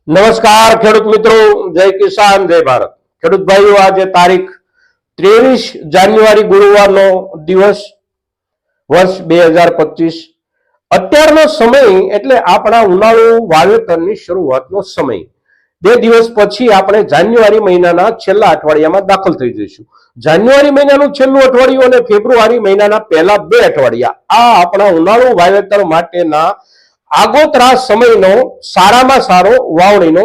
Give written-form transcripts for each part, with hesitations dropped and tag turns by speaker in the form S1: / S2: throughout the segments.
S1: નમસ્કાર ખેડૂત મિત્રો, જય કિસાન જય ભારત। ખેડૂત ભાઈઓ, આજે તારીખ 23 જાન્યુઆરી ગુરુવારનો દિવસ, વર્ષ 2025। અત્યારનો સમય એટલે આપણા ઉનાળુ વાવેતરની શરૂઆતનો સમય। 2 દિવસ પછી આપણે જાન્યુઆરી મહિનાના છેલ્લા અઠવાડિયામાં દાખલ થઈ જઈશું। જાન્યુઆરી મહિનાનું છેલ્લું અઠવાડિયું અને ફેબ્રુઆરી મહિનાના પહેલા 2 અઠવાડિયા આ આપણા ઉનાળુ વાવેતર માટેના આગોતરા સમયનો સારામાં સારો વાવણીનો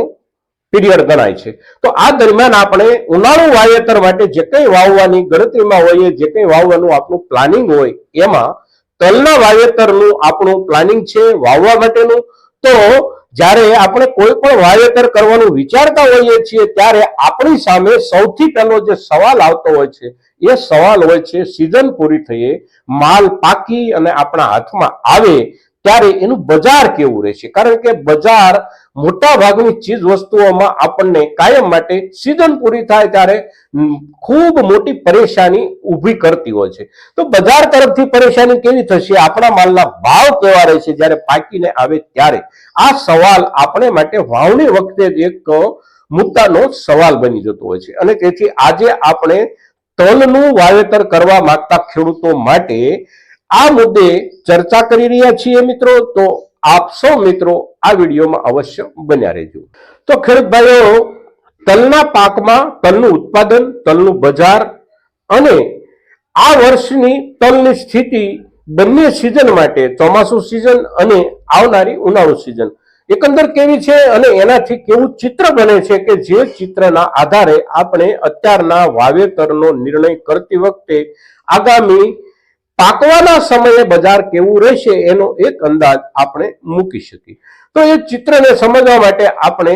S1: પીરિયડ ગણાય છે। તો આ દરમિયાન આપણે ઉનાળુ વાવેતર માટે જે કંઈ વાવવાની ગણતરીમાં હોઈએ, જે કંઈ વાવવાનું આપણું પ્લાનિંગ હોય, એમાં તલના વાવેતરનું આપણું પ્લાનિંગ છે વાવવા માટેનું। તો જ્યારે આપણે કોઈ પણ વાવેતર કરવાનું વિચારતા હોઈએ છીએ ત્યારે આપણી સામે સૌથી પહેલો જે સવાલ આવતો હોય છે એ સવાલ હોય છે સિઝન પૂરી થઈએ, માલ પાકી અને આપણા હાથમાં આવે ત્યારે એનું બજાર કેવું રહેશે। કારણ કે બજાર મોટા ભાગની ચીજ વસ્તુઓમાં આપણને કાયમ માટે સિઝન પૂરી થાય ત્યારે ખૂબ મોટી પરેશાની ઊભી કરતી હોય છે। તો બજાર તરફથી પરેશાની કેવી થશે, આપણા માલના ભાવ કેવા રહેશે જ્યારે પાકીને આવે ત્યારે, આ સવાલ આપણે માટે વાવણી વખતે એક મુદ્દાનો સવાલ બની જતો હોય છે। અને તેથી આજે આપણે તલનું વાવેતર કરવા માંગતા ખેડૂતો માટે આ મુદ્દે ચર્ચા કરી રહ્યા છીએ મિત્રો। તો આપ સૌ મિત્રો આ વિડીયોમાં અવશ્ય બન્યા રહેજો। તો ખેડૂત ભાઈઓ, તલના પાકમાં તલનું ઉત્પાદન, તલનું બજાર અને આ વર્ષની તલની સ્થિતિ બંને સિઝન માટે, ચોમાસુ સિઝન અને આવનારી ઉનાળુ સિઝન, એકંદર કેવી છે અને એનાથી કેવું ચિત્ર બને છે કે જે ચિત્રના આધારે આપણે અત્યારના વાવેતરનો નિર્ણય કરતી વખતે આગામી પાકવાના સમયે બજાર કેવું રહેશે એનો એક અંદાજ આપણે મૂકી શકીએ। તો એ ચિત્રને સમજવા માટે આપણે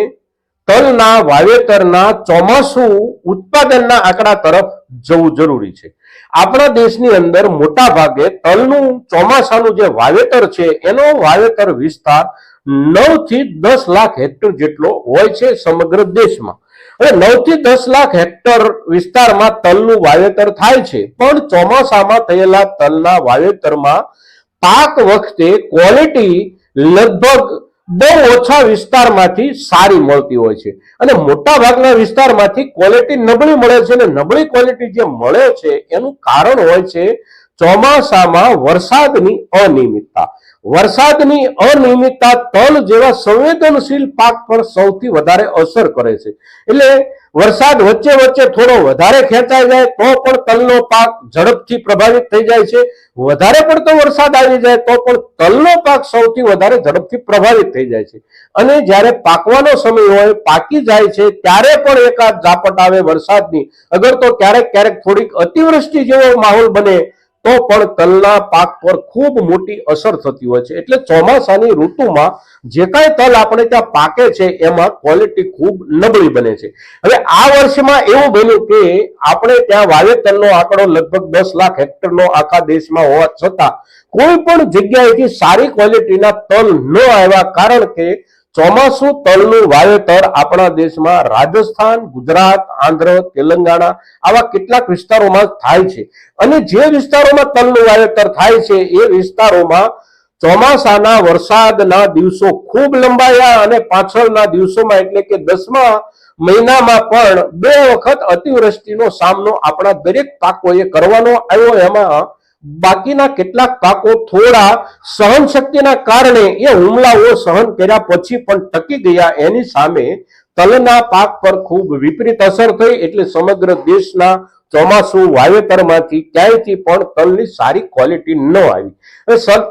S1: તલના વાવેતરના ચોમાસુ ઉત્પાદનના આંકડા તરફ જવું જરૂરી છે। આપણા દેશની અંદર મોટા ભાગે તલનું ચોમાસાનું જે વાવેતર છે એનો વાવેતર વિસ્તાર 9 થી 10 લાખ હેક્ટર જેટલો હોય છે સમગ્ર દેશમાં। હવે 9 થી 10 લાખ હેક્ટર વિસ્તારમાં તલનું વાવેતર થાય છે, પણ ચોમાસામાં થયેલા તલના વાવેતરમાં પાક વખતે ક્વોલિટી લગભગ બહુ ઓછા વિસ્તારમાંથી સારી મળતી હોય છે અને મોટા ભાગના વિસ્તારમાંથી ક્વોલિટી નબળી મળે છે। અને નબળી ક્વોલિટી જે મળે છે એનું કારણ હોય છે ચોમાસામાં વરસાદની અનિયમિતતા। વરસાદની અનિયમિતતા તલ જેવા સંવેદનશીલ પાક પર સૌથી વધારે અસર કરે છે। એટલે વરસાદ વચ્ચે વચ્ચે થોડો વધારે ખેંચાઈ જાય તો પણ તલનો પાક ઝડપથી પ્રભાવિત થઈ જાય છે, વધારે પડતો વરસાદ આવી જાય તો પણ તલનો પાક સૌથી વધારે ઝડપથી પ્રભાવિત થઈ જાય છે। અને જ્યારે પાકવાનો સમય હોય, પાકી જાય છે ત્યારે પણ એકાદ ઝાપટ આવે વરસાદની, અગર તો ક્યારેક ક્યારેક થોડીક અતિવૃષ્ટિ જેવો માહોલ બને તો પણ તલના પાક પર ખૂબ મોટી અસર થતી હોય છે। એટલે ચોમાસાની ઋતુમાં જે કાંઈ તલ આપણે ત્યાં પાકે છે એમાં ક્વોલિટી ખૂબ નબળી બને છે। હવે આ વર્ષમાં એવું બન્યું કે આપણે ત્યાં વાવેતરનો આંકડો લગભગ 10 લાખ હેક્ટરનો આખા દેશમાં હોવા છતાં કોઈ પણ જગ્યાએથી સારી ક્વોલિટીના તલ ન આવ્યા, કારણ કે ચોમાસુ તલનું વાવેતર આપણા દેશમાં રાજસ્થાન, ગુજરાત, આંધ્ર, તેલંગાણા આવા કેટલાક વિસ્તારોમાં થાય છે। અને જે વિસ્તારોમાં તલનું વાવેતર થાય છે એ વિસ્તારોમાં ચોમાસાના વરસાદના દિવસો ખૂબ લંબાયા અને પાછળના દિવસોમાં એટલે કે 10મા મહિનામાં પણ 2 વખત અતિવૃષ્ટિનો સામનો આપણા દરેક પાકોએ કરવાનો આવ્યો। એમાં બાકીના કેટલાક પાકો થોડા સહન શક્તિના કારણે એ હુમલાઓ સહન કર્યા પછી પણ ટકી ગયા, એની સામે તલના પાક પર ખૂબ વિપરીત અસર થઈ। એટલે સમગ્ર દેશના ચોમાસુ વાવેતરમાંથી ક્યાંયથી પણ તલની સારી ક્વોલિટી ન આવી।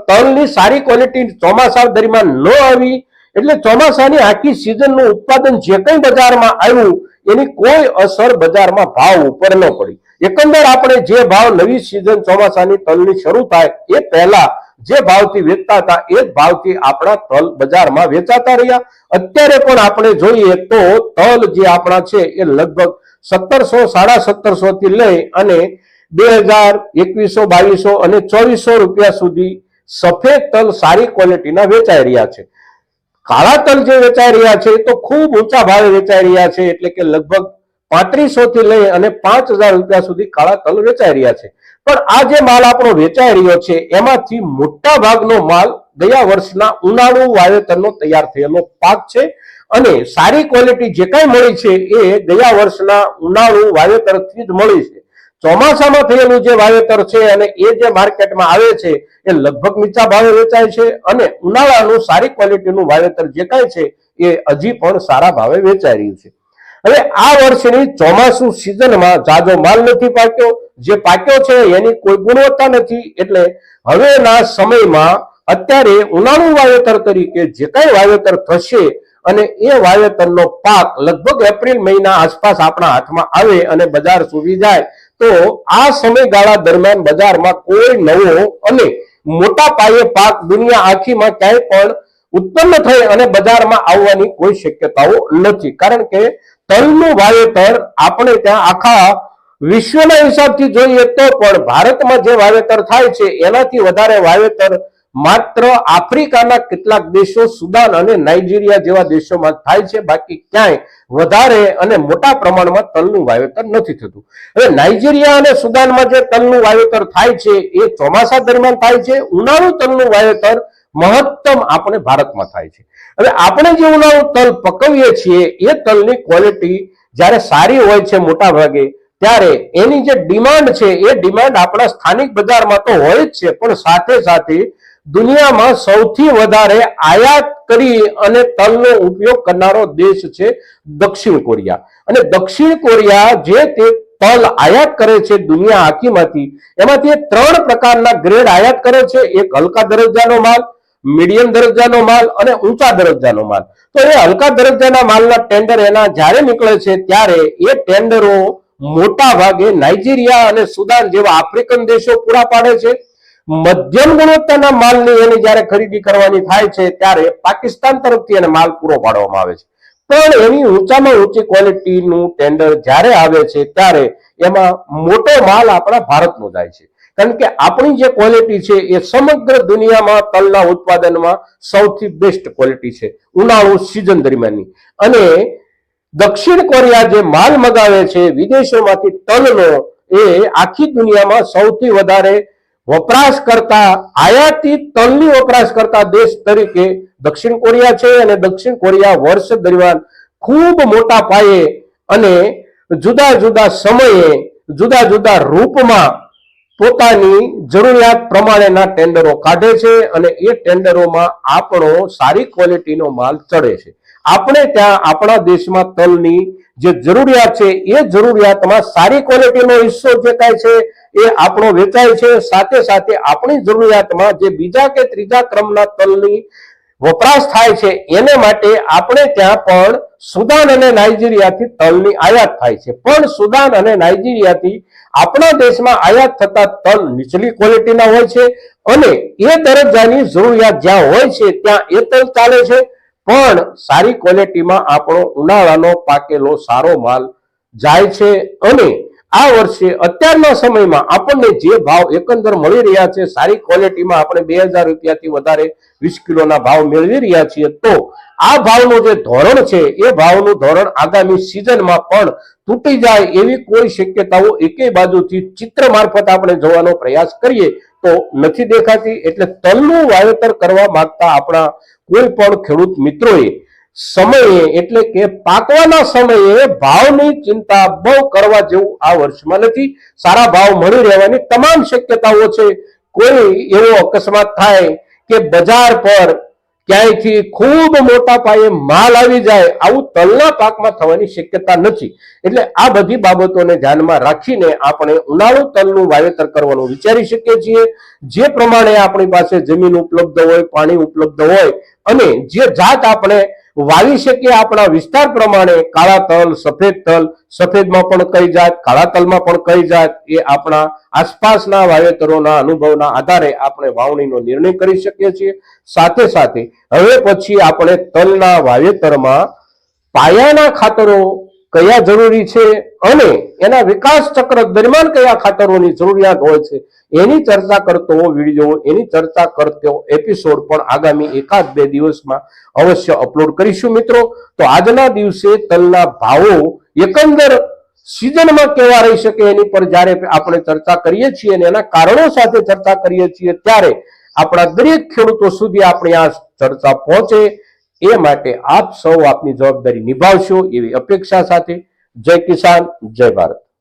S1: તલની સારી ક્વોલિટી ચોમાસા દરમિયાન ન આવી એટલે ચોમાસાની આખી સિઝનનું ઉત્પાદન જે કંઈ બજારમાં આવ્યું એની કોઈ અસર બજારમાં ભાવ ઉપર ન પડી। એકંદર આપણે જે ભાવ નવી સિઝન ચોમાસાની તલની શરૂ થાય એ પહેલા જે ભાવથી વેચતા હતા એ જ ભાવથી આપણા તલ બજારમાં વેચાતા રહ્યા। અત્યારે પણ આપણે જોઈએ તો તલ જે આપણા છે એ લગભગ 1700, 1750 થી લઈ અને 2000, 2100, 2200 અને 2400 રૂપિયા સુધી સફેદ તલ સારી ક્વોલિટીના વેચાઈ રહ્યા છે। કાળા તલ જે વેચાઈ રહ્યા છે તો ખૂબ ઊંચા ભાવે વેચાઈ રહ્યા છે, એટલે કે લગભગ 3500 થી લઈ અને 5000 રૂપિયા સુધી કાળા તલ વેચાઈ રહ્યા છે। પણ આ જે માલ આપણો વેચાઈ રહ્યો છે એમાંથી મોટા ભાગનો માલ ગયા વર્ષના ઉનાળુ વાવેતરનો તૈયાર થયેલો પાક છે અને સારી ક્વોલિટી જે કાંઈ મળી છે એ ગયા વર્ષના ઉનાળુ વાવેતરથી જ મળી છે. ચોમાસામાં થયેલું જે વાવેતર છે અને એ જે માર્કેટમાં આવે છે એ લગભગ નીચા ભાવે વેચાય છે, અને ઉનાળાનું સારી ક્વોલિટીનું વાવેતર જે કાંઈ છે એ હજી પણ સારા ભાવે વેચાઈ રહ્યું છે. હવે આ વર્ષની ચોમાસુ સિઝનમાં જાજો માલ નથી પાક્યો, જે પાક્યો છે એની કોઈ ગુણવત્તા નથી. એટલે હવેના સમયમાં અત્યારે ઉનાળુ વાવેતર તરીકે જે કાંઈ વાવેતર થશે અને એ વાવેતરનો પાક લગભગ એપ્રિલ મહિના આસપાસ આપણા હાથમાં આવે અને બજાર સુધી જાય તો આ સમયગાળા દરમિયાન બજારમાં કોઈ નવો અને મોટા પાયે પાક દુનિયા આખીમાં ક્યાંય પણ ઉત્પન્ન થઈ અને બજારમાં આવવાની કોઈ શક્યતાઓ નથી. કારણ કે તલનું વાવેતર આપણે ત્યાં આખા વિશ્વના હિસાબથી જોઈએ તો પણ ભારતમાં જે વાવેતર થાય છે એનાથી વધારે વાવેતર માત્ર આફ્રિકાના કેટલાક દેશો, સુદાન અને નાઇજીરિયા જેવા દેશોમાં થાય છે. બાકી ક્યાંય વધારે અને મોટા પ્રમાણમાં તલનું વાવેતર નથી થતું. હવે નાઇજીરિયા અને સુદાનમાં જે તલનું વાવેતર થાય છે એ ચોમાસા દરમિયાન થાય છે. ઉનાળુ તલનું વાવેતર મહત્તમ આપણે ભારતમાં થાય છે. હવે આપણે જે ઉનાળુ તલ પકવીએ છીએ એ તલની ક્વોલિટી જ્યારે સારી હોય છે મોટા ભાગે, ત્યારે એની જે ડિમાન્ડ છે એ ડિમાન્ડ આપણા સ્થાનિક બજારમાં તો હોય જ છે, પણ સાથે સાથે દુનિયામાં સૌથી વધારે આયાત કરી અને તલનો ઉપયોગ કરનારો દેશ છે દક્ષિણ કોરિયા. અને દક્ષિણ કોરિયા જે તે તલ આયાત કરે છે દુનિયા આખીમાંથી, એમાંથી 3 પ્રકારના ગ્રેડ આયાત કરે છે. એક હલકા દરજ્જાનો માલ, મીડિયમ દરજ્જાનો માલ અને ઊંચા દરજ્જાનો માલ. તો એ હલકા દરજ્જાના માલના ટેન્ડર એના જ્યારે નીકળે છે ત્યારે એ ટેન્ડરો મોટા ભાગે નાઇજીરિયા અને સુદાન જેવા આફ્રિકન દેશો પૂરા પાડે છે. મધ્યમ ગુણવત્તાના માલની એની જ્યારે ખરીદી કરવાની થાય છે ત્યારે પાકિસ્તાન તરફથી એને માલ પૂરો પાડવામાં આવે છે. પણ એની ઊંચામાં ઊંચી ક્વોલિટીનું ટેન્ડર જ્યારે આવે છે ત્યારે એમાં મોટો માલ આપણા ભારતનો જાય છે. કારણ કે આપણી જે ક્વોલિટી છે એ સમગ્ર દુનિયામાં તલના ઉત્પાદનમાં સૌથી બેસ્ટ ક્વોલિટી છે ઉનાળુ સિઝન દરમિયાનની. અને દક્ષિણ કોરિયા જે માલ મગાવે છે વિદેશોમાંથી તલનો, એ આખી દુનિયામાં સૌથી વધારે વપરાશ કરતા આયાતી તલની વપરાશ કરતા દેશ તરીકે દક્ષિણ કોરિયા છે. અને દક્ષિણ કોરિયા વર્ષ દરમિયાન ખૂબ મોટા પાયે અને જુદા જુદા સમયે જુદા જુદા રૂપમાં પોતાની જરૂરિયાત પ્રમાણેના ટેન્ડરો કાઢે છે અને એ ટેન્ડરોમાં આપણો સારી ક્વોલિટીનો માલ ચડે છે. આપણે ત્યાં આપણા દેશમાં તલની જે જરૂરિયાત છે એ જરૂરિયાતમાં સારી ક્વોલિટીનો હિસ્સો જે કાંઈ છે એ આપણો વેચાય છે. સાથે સાથે આપણી જરૂરિયાતમાં જે બીજા કે ત્રીજા ક્રમના તલની વપરાશ થાય છે એને માટે આપણે ત્યાં પણ સુદાન અને નાઇજીરિયાથી તલની આયાત થાય છે. પણ સુદાન અને નાઇજીરિયાથી આપણા દેશમાં આયાત થતા તલ નીચલી ક્વોલિટીના હોય છે અને એ દરજ્જાની જરૂરિયાત જ્યાં હોય છે ત્યાં એ તલ ચાલે છે. પણ સારી ક્વોલિટીમાં આપણો ઉનાળાનો પાકેલો સારો માલ જાય છે. અને આ વર્ષે અત્યારના સમયમાં આપણને જે ભાવ એકંદર મળી રહ્યા છે સારી ક્વોલિટીમાં આપણે 2000 રૂપિયાથી વધારે 20 કિલોના ભાવ મેળવી રહ્યા છીએ. તો આ ભાવનું જે ધોરણ છે એ ભાવનું ધોરણ આગામી સિઝનમાં પણ તૂટી જાય એવી કોઈ શક્યતાઓ એકેય બાજુથી ચિત્ર મારફત આપણે જોવાનો પ્રયાસ કરીએ તો નથી દેખાતી. એટલે તલનું વાવેતર કરવા માંગતા આપણા કોઈ પણ ખેડૂત મિત્રોએ સમયે એટલે કે પાકવાના સમયે ભાવની ચિંતા બહુ કરવા જેવું આ વર્ષમાં નથી. સારા ભાવ મળી રહેવાની તમામ શક્યતાઓ છે. કોઈ એવો અકસ્માત થાય કે બજાર પર ક્યાંયથી ખૂબ મોટા પાયે માલ આવી જાય, આવું તલના પાકમાં થવાની શક્યતા નથી. એટલે આ બધી બાબતોને ધ્યાનમાં રાખીને આપણે ઉનાળુ તલનું વાવેતર કરવાનું વિચારી શકીએ છીએ. જે પ્રમાણે આપણી પાસે જમીન ઉપલબ્ધ હોય, પાણી ઉપલબ્ધ હોય અને જે જાત આપણે વાવી શકીએ આપણા વિસ્તાર પ્રમાણે, કાળા તલ, સફેદ તલ, સફેદમાં પણ કઈ જાત, કાળા તલમાં પણ કઈ જાત, એ આપણા આસપાસના વાવેતરોના અનુભવના આધારે આપણે વાવણીનો નિર્ણય કરી શકીએ છીએ. સાથે સાથે હવે પછી આપણે તલના વાવેતરમાં પાયાના ખાતરો કયા જરૂરી છે અને એના વિકાસ ચક્ર દરમિયાન કયા ખાતરોની જરૂરિયાત હોય છે એની ચર્ચા કરતો વિડીયો, એની ચર્ચા કરતો એપિસોડ પણ આગામી 1-2 દિવસમાં અવશ્ય અપલોડ કરીશું મિત્રો. તો આજના દિવસે તલના ભાવો એકંદર સિઝનમાં કેવા રહી શકે એની પર જ્યારે આપણે ચર્ચા કરીએ છીએ અને એના કારણો સાથે ચર્ચા કરીએ છીએ ત્યારે આપણા દરેક ખેડૂતો સુધી આપણી આ ચર્ચા પહોંચે એ માટે આપ સૌ આપની જવાબદારી નિભાવશો એવી અપેક્ષા સાથે જય કિસાન જય ભારત.